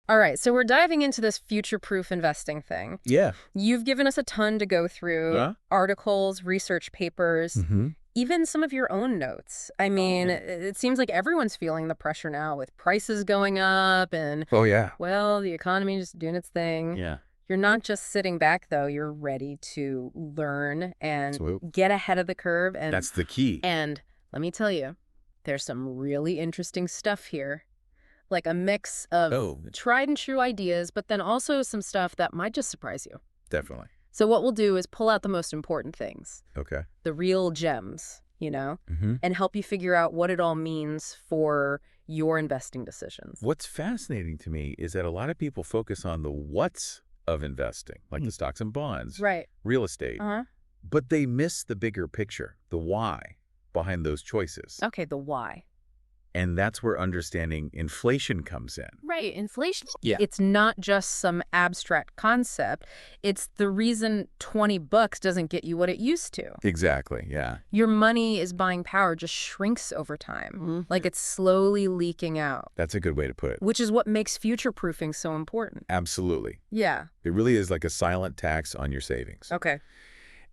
All right, so we're diving into this future-proof investing thing. Yeah. You've given us a ton to go through, articles, research papers, even some of your own notes. I mean, it seems like everyone's feeling the pressure now with prices going up and, Oh, yeah. well, the economy just doing its thing. Yeah. You're not just sitting back, though. You're ready to learn and Absolutely. get ahead of the curve. And That's the key. And let me tell you, there's some really interesting stuff here. Like a mix of tried and true ideas, but then also some stuff that might just surprise you. Definitely. So what we'll do is pull out the most important things. Okay. The real gems, and help you figure out what it all means for your investing decisions. What's fascinating to me is that a lot of people focus on the what's of investing, like the stocks and bonds, real estate, but they miss the bigger picture, the why behind those choices. Okay, the why. And that's where understanding inflation comes in. Right, inflation. Yeah. It's not just some abstract concept. It's the reason $20 doesn't get you what it used to. Exactly, yeah. Your money is buying power just shrinks over time. Like it's slowly leaking out. That's a good way to put it. Which is what makes future-proofing so important. Absolutely. Yeah. It really is like a silent tax on your savings. Okay.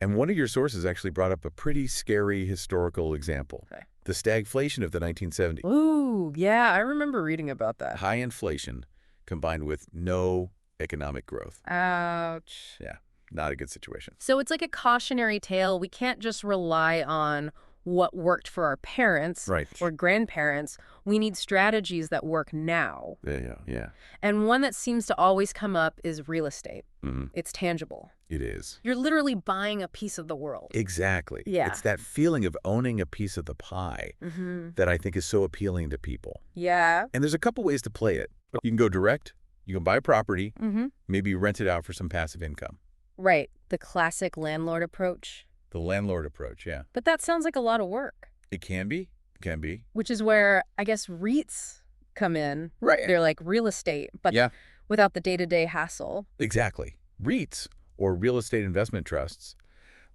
And one of your sources actually brought up a pretty scary historical example. Okay. The stagflation of the 1970s. Ooh, yeah, I remember reading about that. High inflation combined with no economic growth. Ouch. Yeah, not a good situation. So it's like a cautionary tale. We can't just rely on what worked for our parents or grandparents. We need strategies that work now. Yeah. And one that seems to always come up is real estate. It's tangible. It is. You're literally buying a piece of the world. Exactly. Yeah. It's that feeling of owning a piece of the pie that I think is so appealing to people. Yeah. And there's a couple ways to play it. You can go direct. You can buy a property. Maybe rent it out for some passive income. Right. The classic landlord approach. The landlord approach, yeah. But that sounds like a lot of work. It can be. Can be. Which is where, I guess, REITs come in. Right. They're like real estate, but without the day-to-day hassle. Exactly. REITs, or real estate investment trusts,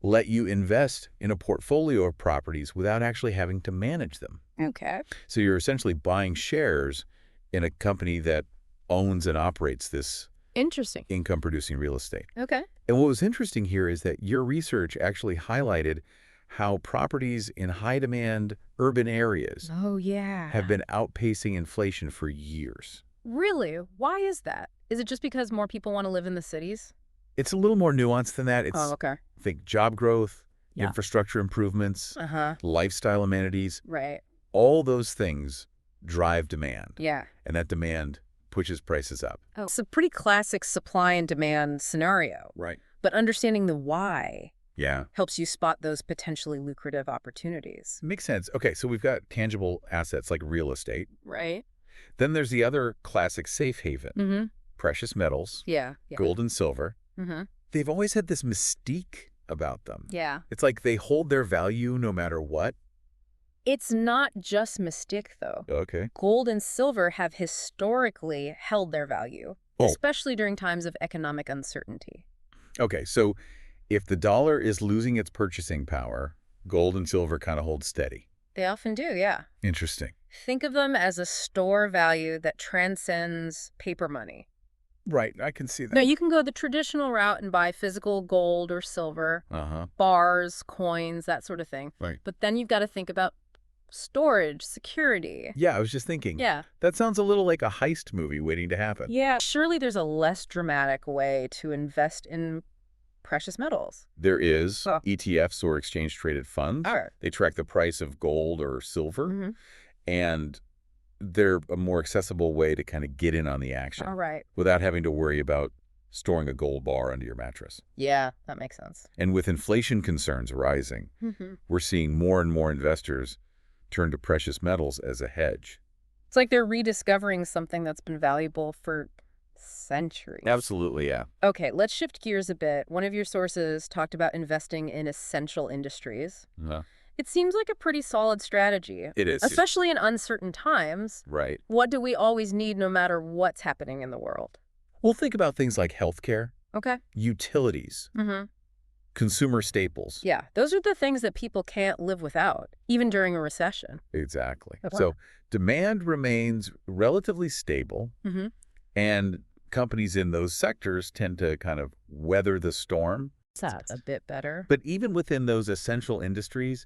let you invest in a portfolio of properties without actually having to manage them. Okay. So you're essentially buying shares in a company that owns and operates this income-producing real estate. Okay. And what was interesting here is that your research actually highlighted how properties in high-demand urban areas have been outpacing inflation for years. Really? Why is that? Is it just because more people want to live in the cities? It's a little more nuanced than that. It's, okay. think job growth, infrastructure improvements, lifestyle amenities. Right. All those things drive demand. Yeah. And that demand pushes prices up. Oh, it's a pretty classic supply and demand scenario. Right. But understanding the why helps you spot those potentially lucrative opportunities. Makes sense. Okay, so we've got tangible assets like real estate. Right. Then there's the other classic safe haven, precious metals, gold and silver. They've always had this mystique about them. Yeah. It's like they hold their value no matter what. It's not just mystique, though. Okay. Gold and silver have historically held their value, especially during times of economic uncertainty. Okay, so if the dollar is losing its purchasing power, gold and silver kind of hold steady. They often do, yeah. Interesting. Think of them as a store value that transcends paper money. Right, I can see that. No, you can go the traditional route and buy physical gold or silver, bars, coins, that sort of thing. Right. But then you've got to think about storage, security. Yeah, I was just thinking. Yeah. That sounds a little like a heist movie waiting to happen. Yeah, surely there's a less dramatic way to invest in precious metals. There is ETFs or exchange-traded funds. All right. They track the price of gold or silver, and they're a more accessible way to kind of get in on the action. All right. Without having to worry about storing a gold bar under your mattress. Yeah, that makes sense. And with inflation concerns rising, we're seeing more and more investors turn to precious metals as a hedge. It's like they're rediscovering something that's been valuable for centuries. Absolutely, yeah. Okay, let's shift gears a bit. One of your sources talked about investing in essential industries. It seems like a pretty solid strategy. It is. Especially in uncertain times. Right. What do we always need no matter what's happening in the world? Well, think about things like healthcare, utilities, consumer staples. Yeah, those are the things that people can't live without, even during a recession. Exactly. So demand remains relatively stable, And companies in those sectors tend to kind of weather the storm. That's a bit better. But even within those essential industries,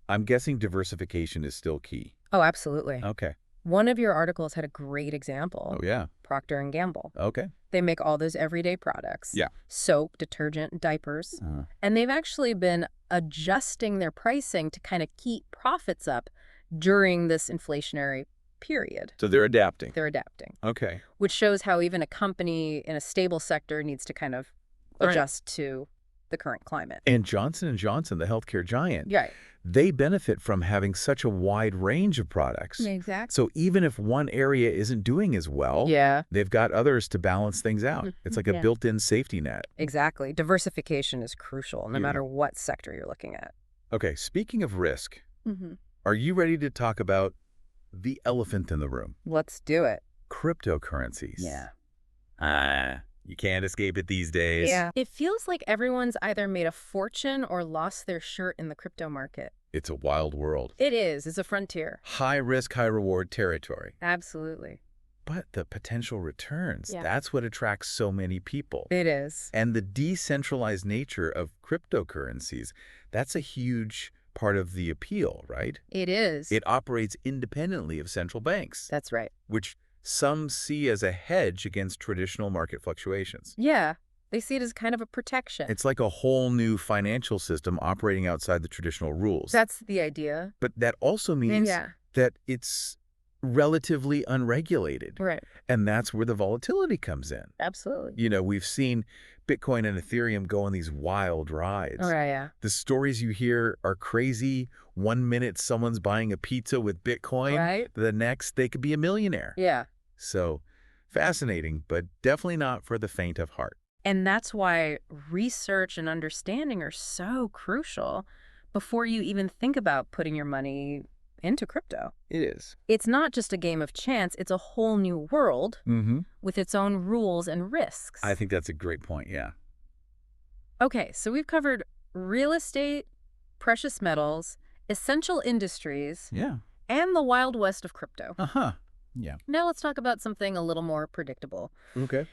I'm guessing diversification is still key. Oh, absolutely. Okay. One of your articles had a great example. Oh, yeah. Procter & Gamble. Okay. They make all those everyday products. Yeah. Soap, detergent, diapers. And they've actually been adjusting their pricing to kind of keep profits up during this inflationary period. So they're adapting. They're adapting. Okay. Which shows how even a company in a stable sector needs to kind of adjust to the current climate. And Johnson & Johnson, the healthcare giant, Right. they benefit from having such a wide range of products. Exactly. So even if one area isn't doing as well, they've got others to balance things out. It's like a built-in safety net. Exactly. Diversification is crucial no matter what sector you're looking at. Okay, speaking of risk, are you ready to talk about the elephant in the room? Let's do it. Cryptocurrencies. You can't escape it these days. Yeah. It feels like everyone's either made a fortune or lost their shirt in the crypto market. It's a wild world. It is. It's a frontier. High risk, high reward territory. Absolutely. But the potential returns, that's what attracts so many people. It is. And the decentralized nature of cryptocurrencies, that's a huge part of the appeal, right? It is. It operates independently of central banks. That's right. Which some see as a hedge against traditional market fluctuations. Yeah, they see it as kind of a protection. It's like a whole new financial system operating outside the traditional rules. That's the idea. But that also means that it's relatively unregulated. Right. And that's where the volatility comes in. Absolutely. You know, we've seen Bitcoin and Ethereum go on these wild rides. Oh, yeah. The stories you hear are crazy. 1 minute someone's buying a pizza with Bitcoin. Right. The next they could be a millionaire. Yeah. So fascinating, but definitely not for the faint of heart. And that's why research and understanding are so crucial before you even think about putting your money into crypto. It is. It's not just a game of chance. It's a whole new world with its own rules and risks. I think that's a great point, yeah. Okay, so we've covered real estate, precious metals, essential industries, and the wild west of crypto. Yeah. Now let's talk about something a little more predictable. Okay.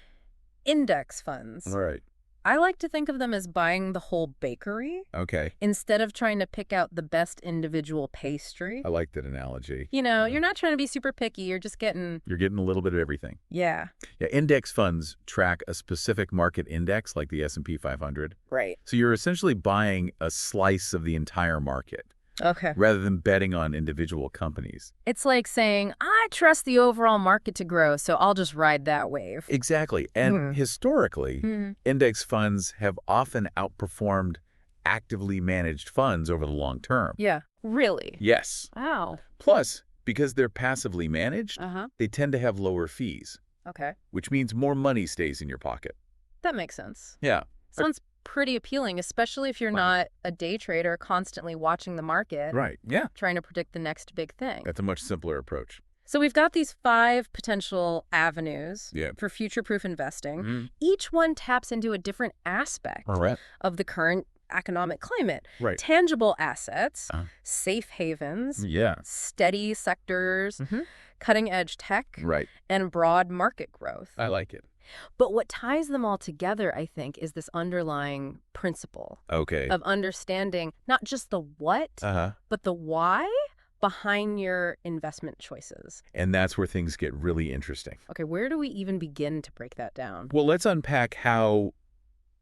Index funds. All right. I like to think of them as buying the whole bakery. Okay. Instead of trying to pick out the best individual pastry. I like that analogy. You know, you're not trying to be super picky. You're just getting... You're getting a little bit of everything. Yeah. Yeah, index funds track a specific market index like the S&P 500. Right. So you're essentially buying a slice of the entire market. Okay. Rather than betting on individual companies. It's like saying, I trust the overall market to grow, so I'll just ride that wave. Exactly. And historically, index funds have often outperformed actively managed funds over the long term. Yeah. Really? Yes. Wow. Plus, because they're passively managed, they tend to have lower fees. Okay. Which means more money stays in your pocket. That makes sense. Yeah. Sounds pretty appealing, especially if you're not a day trader constantly watching the market. Right. Yeah. Trying to predict the next big thing. That's a much simpler approach. So we've got these 5 potential avenues for future-proof investing. Each one taps into a different aspect of the current economic climate. Right. Tangible assets, safe havens, steady sectors, cutting-edge tech, and broad market growth. I like it. But what ties them all together, I think, is this underlying principle of understanding not just the what, but the why behind your investment choices. And that's where things get really interesting. Okay, where do we even begin to break that down? Well, let's unpack how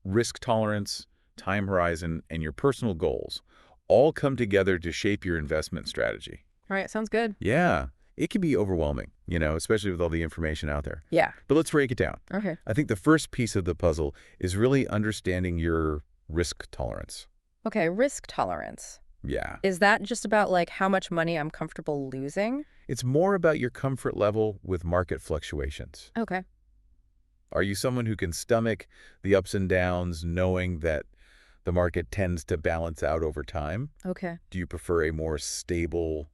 risk tolerance, time horizon, and your personal goals all come together to shape your investment strategy. All right, sounds good. Yeah. It can be overwhelming, you know, especially with all the information out there. Yeah. But let's break it down. Okay. I think the first piece of the puzzle is really understanding your risk tolerance. Okay, risk tolerance. Yeah. Is that just about like how much money I'm comfortable losing? It's more about your comfort level with market fluctuations. Okay. Are you someone who can stomach the ups and downs knowing that the market tends to balance out over time? Okay. Do you prefer a more stable,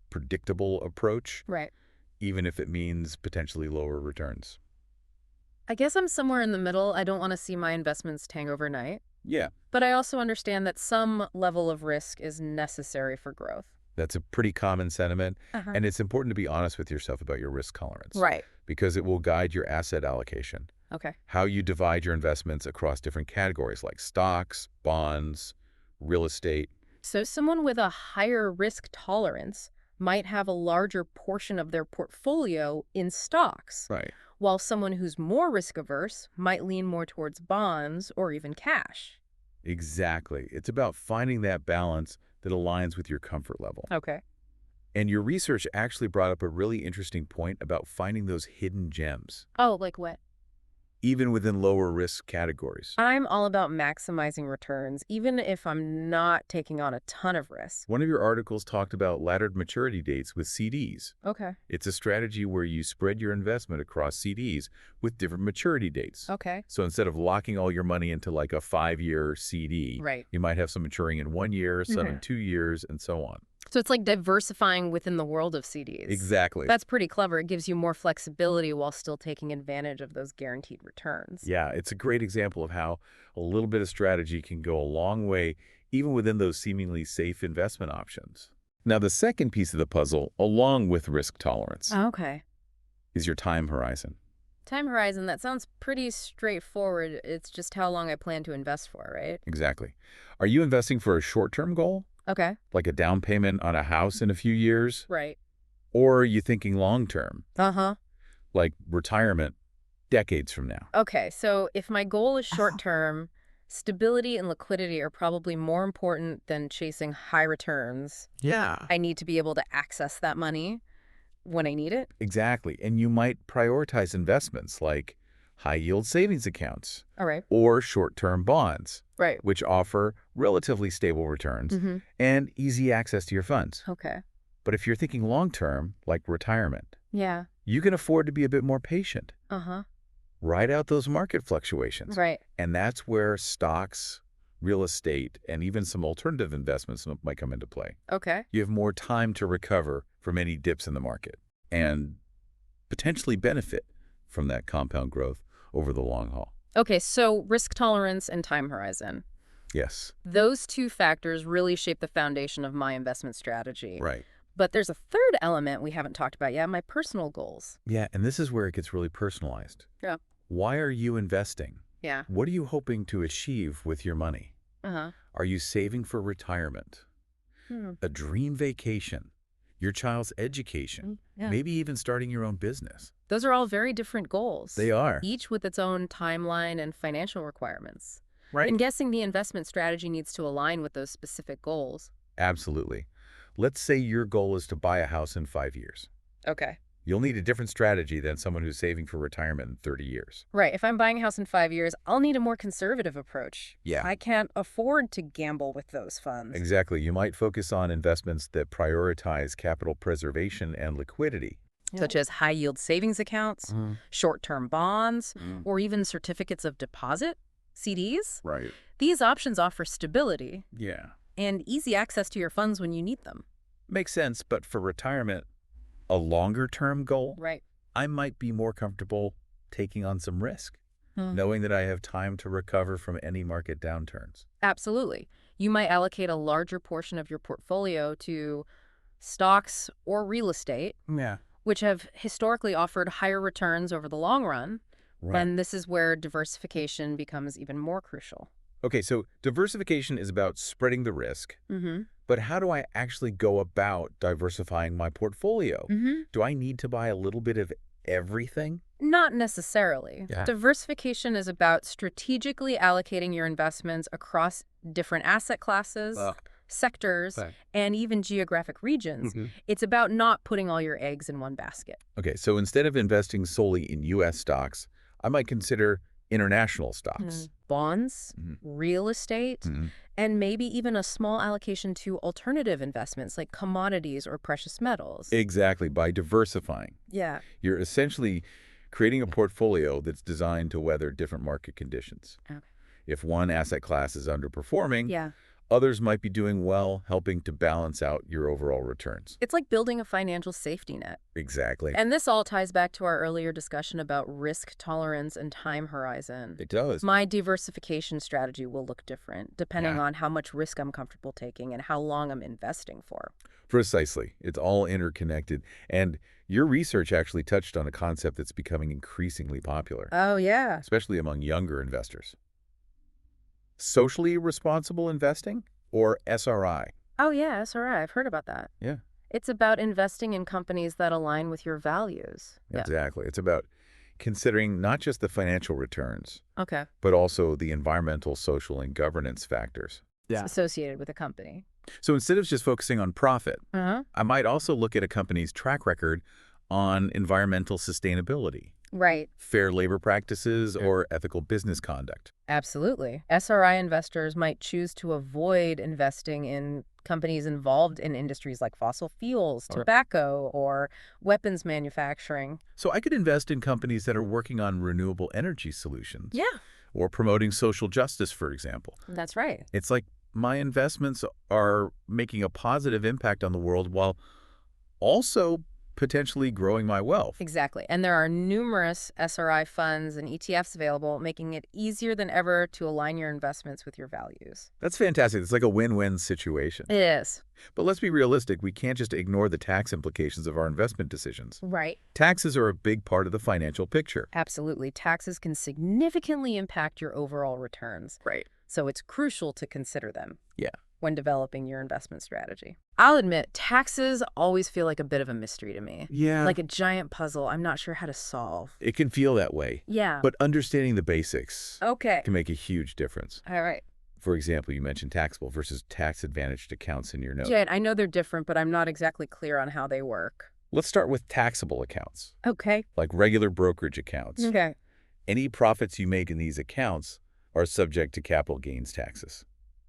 predictable approach? Right. Even if it means potentially lower returns? I guess I'm somewhere in the middle. I don't want to see my investments tank overnight. Yeah. But I also understand that some level of risk is necessary for growth. That's a pretty common sentiment. And it's important to be honest with yourself about your risk tolerance. Right. because it will guide your asset allocation. Okay. How you divide your investments across different categories like stocks, bonds, real estate. So someone with a higher risk tolerance might have a larger portion of their portfolio in stocks, Right. while someone who's more risk averse might lean more towards bonds or even cash. Exactly. It's about finding that balance that aligns with your comfort level. Okay. And your research actually brought up a really interesting point about finding those hidden gems, Oh, like what? even within lower risk categories. I'm all about maximizing returns, even if I'm not taking on a ton of risk. One of your articles talked about laddered maturity dates with CDs. Okay. It's a strategy where you spread your investment across CDs with different maturity dates. Okay. So instead of locking all your money into like a 5-year CD, Right. you might have some maturing in 1 year, some in 2 years, and so on. So it's like diversifying within the world of CDs. Exactly. That's pretty clever. It gives you more flexibility while still taking advantage of those guaranteed returns. Yeah, it's a great example of how a little bit of strategy can go a long way, even within those seemingly safe investment options. Now, the second piece of the puzzle, along with risk tolerance, Okay. is your time horizon. Time horizon, that sounds pretty straightforward. It's just how long I plan to invest for, right? Exactly. Are you investing for a short-term goal, Okay. like a down payment on a house in a few years? Right. Or are you thinking long-term, Uh-huh. like retirement decades from now? Okay, so if my goal is short term, stability and liquidity are probably more important than chasing high returns. Yeah. I need to be able to access that money when I need it. Exactly. And you might prioritize investments like high-yield savings accounts All right. or short-term bonds, Right. which offer relatively stable returns and easy access to your funds. Okay. But if you're thinking long-term, like retirement, Yeah. you can afford to be a bit more patient. Uh-huh. Ride out those market fluctuations. Right. And that's where stocks, real estate, and even some alternative investments might come into play. Okay. You have more time to recover from any dips in the market and potentially benefit from that compound growth over the long haul. Okay, so risk tolerance and time horizon. Yes. Those two factors really shape the foundation of my investment strategy. Right. But there's a third element we haven't talked about yet, my personal goals. Yeah, and this is where it gets really personalized. Yeah. Why are you investing? Yeah. What are you hoping to achieve with your money? Uh-huh. Are you saving for retirement? A dream vacation? Your child's education? Yeah. Maybe even starting your own business? Those are all very different goals. They are. Each with its own timeline and financial requirements. Right. I'm guessing the investment strategy needs to align with those specific goals. Absolutely. Let's say your goal is to buy a house in 5 years. Okay. You'll need a different strategy than someone who's saving for retirement in 30 years. Right. If I'm buying a house in 5 years, I'll need a more conservative approach. Yeah. I can't afford to gamble with those funds. Exactly. You might focus on investments that prioritize capital preservation and liquidity. Such as high-yield savings accounts, short-term bonds, or even certificates of deposit, CDs. Right. These options offer stability Yeah. and easy access to your funds when you need them. Makes sense, but for retirement, a longer-term goal, Right. I might be more comfortable taking on some risk, knowing that I have time to recover from any market downturns. Absolutely. You might allocate a larger portion of your portfolio to stocks or real estate, Yeah. which have historically offered higher returns over the long run. Right. And this is where diversification becomes even more crucial. Okay, so diversification is about spreading the risk, but how do I actually go about diversifying my portfolio? Do I need to buy a little bit of everything? Not necessarily. Yeah. Diversification is about strategically allocating your investments across different asset classes, sectors, and even geographic regions. It's about not putting all your eggs in one basket. Okay, so instead of investing solely in U.S. stocks, I might consider international stocks. Bonds, real estate, and maybe even a small allocation to alternative investments like commodities or precious metals. Exactly. By diversifying, Yeah. you're essentially creating a portfolio that's designed to weather different market conditions. Okay. If one asset class is underperforming, Yeah. others might be doing well, helping to balance out your overall returns. It's like building a financial safety net. Exactly. And this all ties back to our earlier discussion about risk tolerance and time horizon. It does. My diversification strategy will look different depending on how much risk I'm comfortable taking and how long I'm investing for. Precisely. It's all interconnected. And Your research actually touched on a concept that's becoming increasingly popular. Oh, yeah. Especially among younger investors. Socially responsible investing, or SRI? Oh, yeah, SRI. I've heard about that. Yeah. It's about investing in companies that align with your values. Exactly. It's about considering not just the financial returns, Okay. but also the environmental, social, and governance factors. Yeah. Associated with a company. So instead of just focusing on profit, I might also look at a company's track record on environmental sustainability. Right. Fair labor practices or ethical business conduct. Absolutely. SRI investors might choose to avoid investing in companies involved in industries like fossil fuels, tobacco, or weapons manufacturing. So I could invest in companies that are working on renewable energy solutions. Yeah. Or promoting social justice, for example. That's right. It's like my investments are making a positive impact on the world while also potentially growing my wealth. Exactly. And there are numerous SRI funds and ETFs available, making it easier than ever to align your investments with your values. That's fantastic. It's like a win-win situation. It is. But let's be realistic. We can't just ignore the tax implications of our investment decisions. Right. Taxes are a big part of the financial picture. Absolutely. Taxes can significantly impact your overall returns. Right. So it's crucial to consider them. Yeah. When developing your investment strategy. I'll admit, taxes always feel like a bit of a mystery to me. Yeah. Like a giant puzzle I'm not sure how to solve. It can feel that way. Yeah. But understanding the basics can make a huge difference. All right. For example, you mentioned taxable versus tax-advantaged accounts in your note. Jed, I know they're different, but I'm not exactly clear on how they work. Let's start with taxable accounts. Okay. Like regular brokerage accounts. Okay. Any profits you make in these accounts are subject to capital gains taxes.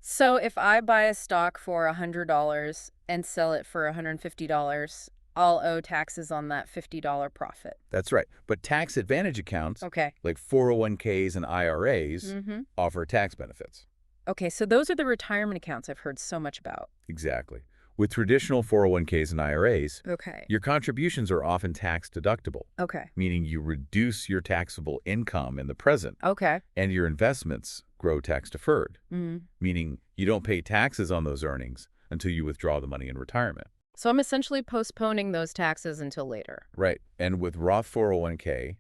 So if I buy a stock for $100 and sell it for $150, I'll owe taxes on that $50 profit. That's right. But tax advantage accounts, like 401ks and IRAs, offer tax benefits. Okay, so those are the retirement accounts I've heard so much about. Exactly. With traditional 401ks and IRAs, your contributions are often tax deductible. Meaning you reduce your taxable income in the present. And your investments grow tax deferred. Meaning you don't pay taxes on those earnings until you withdraw the money in retirement. So I'm essentially postponing those taxes until later. Right. And with Roth 401k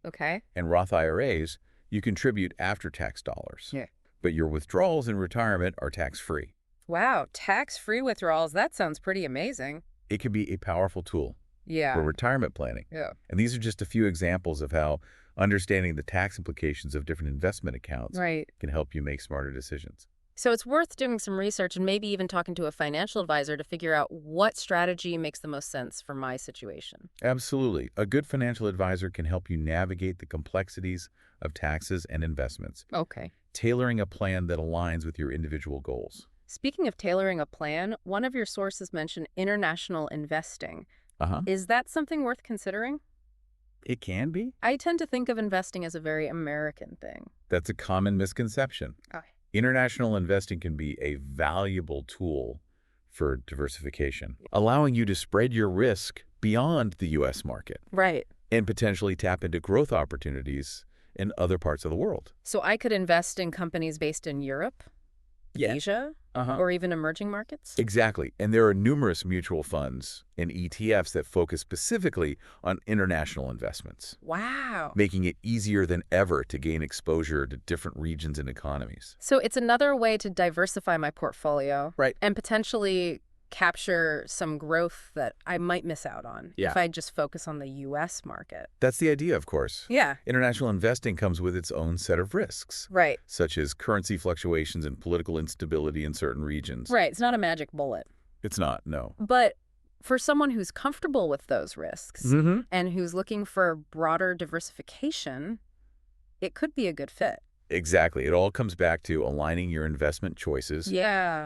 and Roth IRAs, you contribute after-tax dollars. But your withdrawals in retirement are tax-free. Wow, tax-free withdrawals. That sounds pretty amazing. It can be a powerful tool for retirement planning. And these are just a few examples of how understanding the tax implications of different investment accounts can help you make smarter decisions. So it's worth doing some research and maybe even talking to a financial advisor to figure out what strategy makes the most sense for my situation. Absolutely. A good financial advisor can help you navigate the complexities of taxes and investments. Tailoring a plan that aligns with your individual goals. Speaking of tailoring a plan, one of your sources mentioned international investing. Is that something worth considering? It can be. I tend to think of investing as a very American thing. That's a common misconception. International investing can be a valuable tool for diversification, allowing you to spread your risk beyond the U.S. market. And potentially tap into growth opportunities in other parts of the world. So I could invest in companies based in Europe? Asia, or even emerging markets? Exactly. And there are numerous mutual funds and ETFs that focus specifically on international investments. Wow. Making it easier than ever to gain exposure to different regions and economies. So it's another way to diversify my portfolio. And potentially capture some growth that I might miss out on if I just focus on the U.S. market. That's the idea, of course. Yeah. International investing comes with its own set of risks. Such as currency fluctuations and political instability in certain regions. It's not a magic bullet. It's not, no. But for someone who's comfortable with those risks and who's looking for broader diversification, it could be a good fit. Exactly. It all comes back to aligning your investment choices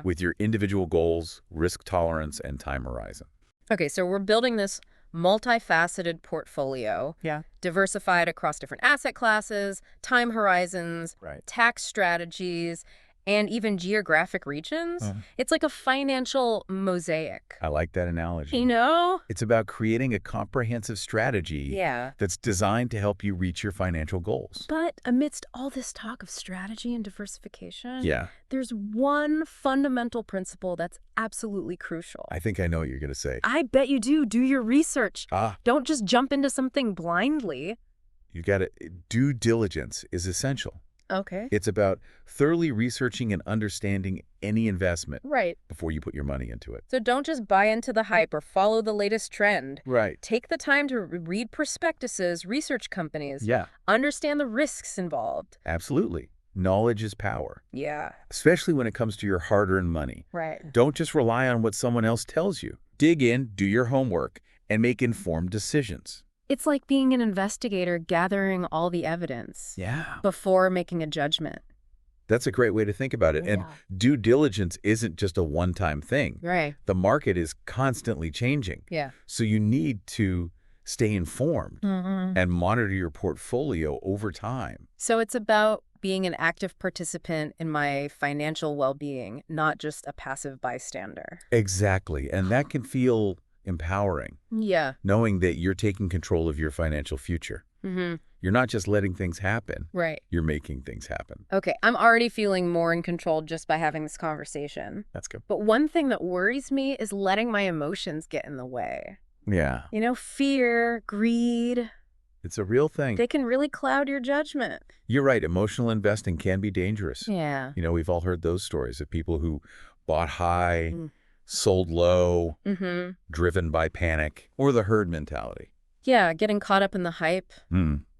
with your individual goals, risk tolerance, and time horizon. Okay, so we're building this multifaceted portfolio, diversified across different asset classes, time horizons, tax strategies, and even geographic regions. It's like a financial mosaic. I like that analogy. You know? It's about creating a comprehensive strategy that's designed to help you reach your financial goals. But amidst all this talk of strategy and diversification, yeah, there's one fundamental principle that's absolutely crucial. I think I know what you're going to say. I bet you do. Do your research. Don't just jump into something blindly. You got it. Due diligence is essential. Okay. It's about thoroughly researching and understanding any investment before you put your money into it. So don't just buy into the hype or follow the latest trend. Right. Take the time to read prospectuses, research companies, understand the risks involved. Absolutely. Knowledge is power. Yeah. Especially when it comes to your hard-earned money. Right. Don't just rely on what someone else tells you. Dig in, do your homework, and make informed decisions. It's like being an investigator gathering all the evidence before making a judgment. That's a great way to think about it. And due diligence isn't just a one-time thing. Right. The market is constantly changing. Yeah. So you need to stay informed and monitor your portfolio over time. So it's about being an active participant in my financial well-being, not just a passive bystander. Exactly. And that can feel empowering. Yeah. Knowing that you're taking control of your financial future. You're not just letting things happen. Right. You're making things happen. Okay, I'm already feeling more in control just by having this conversation. That's good. But one thing that worries me is letting my emotions get in the way. Yeah. You know, fear, greed. It's a real thing. They can really cloud your judgment. You're right. Emotional investing can be dangerous. Yeah. You know, we've all heard those stories of people who bought high, sold low, driven by panic, or the herd mentality. Yeah, getting caught up in the hype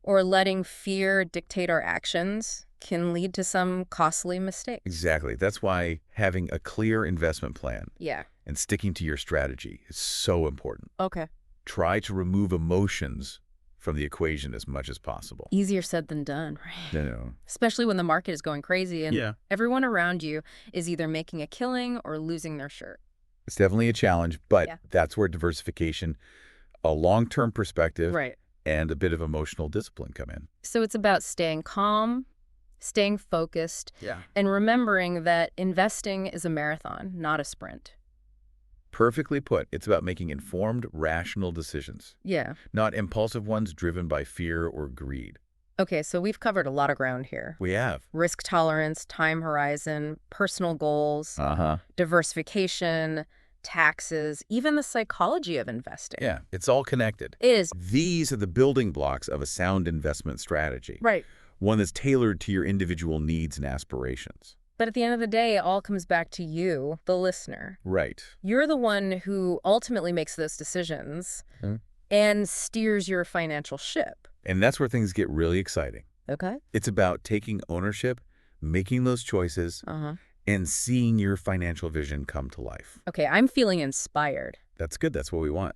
or letting fear dictate our actions can lead to some costly mistakes. Exactly. That's why having a clear investment plan and sticking to your strategy is so important. Okay. Try to remove emotions from the equation as much as possible. Easier said than done, right? No. Especially when the market is going crazy and everyone around you is either making a killing or losing their shirt. It's definitely a challenge, but that's where diversification, a long-term perspective, and a bit of emotional discipline come in. So it's about staying calm, staying focused, and remembering that investing is a marathon, not a sprint. Perfectly put. It's about making informed, rational decisions. Yeah. Not impulsive ones driven by fear or greed. Okay, so we've covered a lot of ground here. We have. Risk tolerance, time horizon, personal goals, diversification, taxes, even the psychology of investing. Yeah, it's all connected. It is. These are the building blocks of a sound investment strategy. Right. One that's tailored to your individual needs and aspirations. But at the end of the day, it all comes back to you, the listener. Right. You're the one who ultimately makes those decisions and steers your financial ship. And that's where things get really exciting. Okay. It's about taking ownership, making those choices, and seeing your financial vision come to life. Okay, I'm feeling inspired. That's good. That's what we want.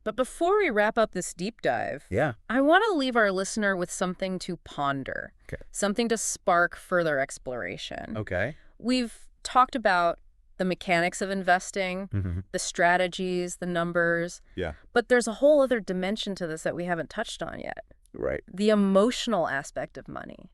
But before we wrap up this deep dive, I want to leave our listener with something to ponder, something to spark further exploration. Okay. We've talked about the mechanics of investing, the strategies, the numbers. Yeah. But there's a whole other dimension to this that we haven't touched on yet. Right. The emotional aspect of money.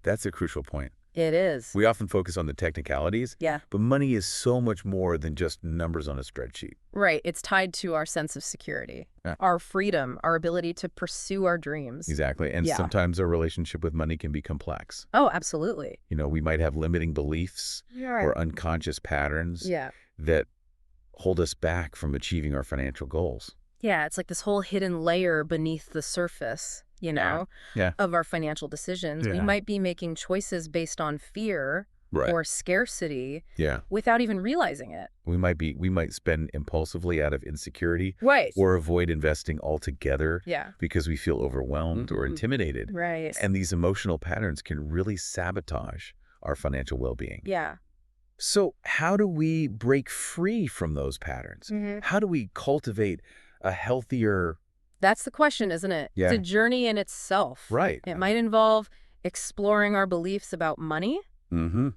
That's a crucial point. It is. We often focus on the technicalities. Yeah. But money is so much more than just numbers on a spreadsheet. Right. It's tied to our sense of security, our freedom, our ability to pursue our dreams. Exactly. And sometimes our relationship with money can be complex. Oh, absolutely. You know, we might have limiting beliefs or unconscious patterns that hold us back from achieving our financial goals. Yeah, it's like this whole hidden layer beneath the surface, you know, of our financial decisions. We might be making choices based on fear or scarcity without even realizing it. We might spend impulsively out of insecurity or avoid investing altogether because we feel overwhelmed or intimidated. Right. And these emotional patterns can really sabotage our financial well-being. Yeah. So how do we break free from those patterns? How do we cultivate a healthier... That's the question, isn't it? Yeah. It's a journey in itself. Right. It might involve exploring our beliefs about money,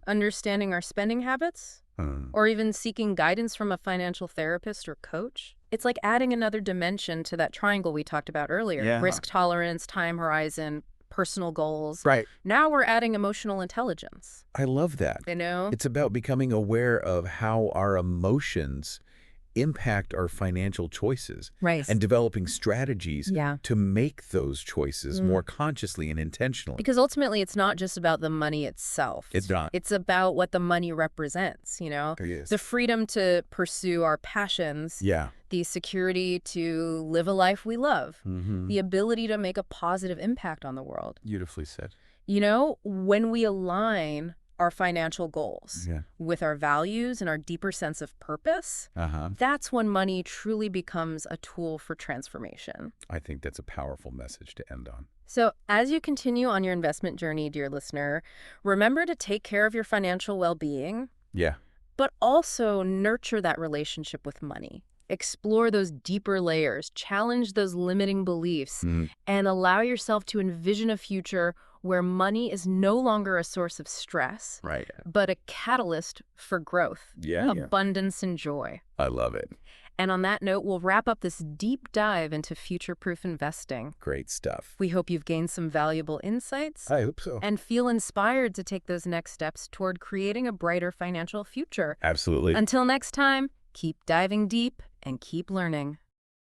understanding our spending habits, or even seeking guidance from a financial therapist or coach. It's like adding another dimension to that triangle we talked about earlier. Risk tolerance, time horizon, personal goals. Right. Now we're adding emotional intelligence. I love that. You know? It's about becoming aware of how our emotions impact our financial choices. Right. And developing strategies to make those choices more consciously and intentionally. Because ultimately, it's not just about the money itself. It's not. It's about what the money represents, you know? Yes. The freedom to pursue our passions. Yeah. The security to live a life we love. The ability to make a positive impact on the world. Beautifully said. You know, when we align our financial goals with our values and our deeper sense of purpose, that's when money truly becomes a tool for transformation. I think that's a powerful message to end on. So as you continue on your investment journey, dear listener, remember to take care of your financial well-being. Yeah. But also nurture that relationship with money. Explore those deeper layers, challenge those limiting beliefs, and allow yourself to envision a future where money is no longer a source of stress, but a catalyst for growth, abundance, and joy. I love it. And on that note, we'll wrap up this deep dive into future-proof investing. Great stuff. We hope you've gained some valuable insights. I hope so. And feel inspired to take those next steps toward creating a brighter financial future. Absolutely. Until next time, keep diving deep and keep learning.